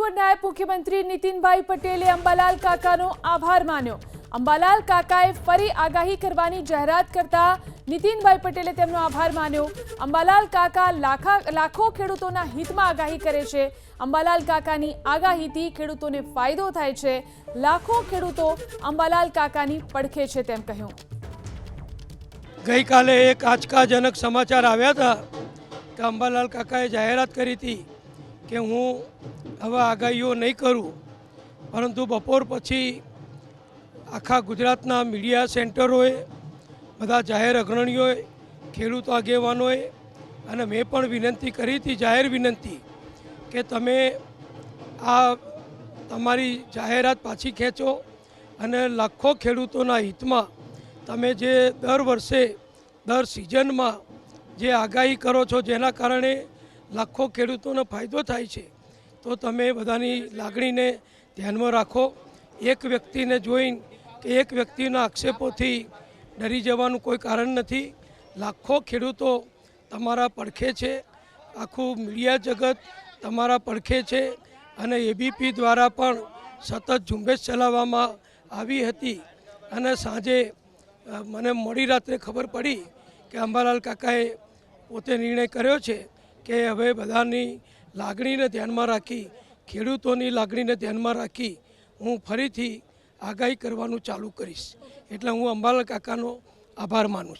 પૂર્વ નાયબ મુખ્યમંત્રી નીતિનભાઈ પટેલે અંબાલાલ કાકાનો આભાર માન્યો। અંબાલાલ કાકાએ ફરી આગાહી કરવાની જાહેરાત કરતા નીતિનભાઈ પટેલે તેમનો આભાર માન્યો। અંબાલાલ કાકા લાખો ખેડૂતોના હિતમાં આગાહી કરે છે। અંબાલાલ કાકાની આગાહીથી ખેડૂતોને ફાયદો થાય છે। લાખો ખેડૂતો અંબાલાલ કાકાની પડખે છે તેમ કહ્યું। गई काले एक आंचकाजनक समाचार आव्या था कि अंबालाल काकाए जाहेरात करी थी कि हूँ हवे आगाहीओ नहीं करूँ, परंतु बपोर पछी आखा गुजरातना मीडिया सेंटरोए बधा जाहेर अग्रणीओए खेडूत आगेवानोए अने मैं पण विनंती करी थी, जाहेर विनंती कि तमे आ तमारी जाहेरात पाछी खेंचो अने लाखों खेडूतोना हितमां तमे जे दर वर्षे दर सीजन में जे आगाही करो छो जेना कारणे लाखों खेडूतोने फायदो थाय छे, तो तमे बधानी लागणी ने ध्यान में राखो। एक व्यक्ति ने जोईने कि एक व्यक्तिना आक्षेपोथी डरी जवानुं कोई कारण नहीं। लाखों खेडूतो तमारा पड़खे छे, आखू मीडिया जगत तमारा पड़खे छे अने एबीपी द्वारा पण सतत झुंबेश चलाववामां आवी हती अने सांजे मने मोड़ी रात्रे खबर पड़ी कि अंबालाल काकाए पोते निर्णय कर्यो छे कि हवे बधानी लागणीने ध्यानमां राखी, खेडूतोनी लागणीने ध्यानमां राखी हूँ फरीथी आगाही करवानुं चालू करीश। एटले हूँ अंबालाल काकानो आभार मानु छुं।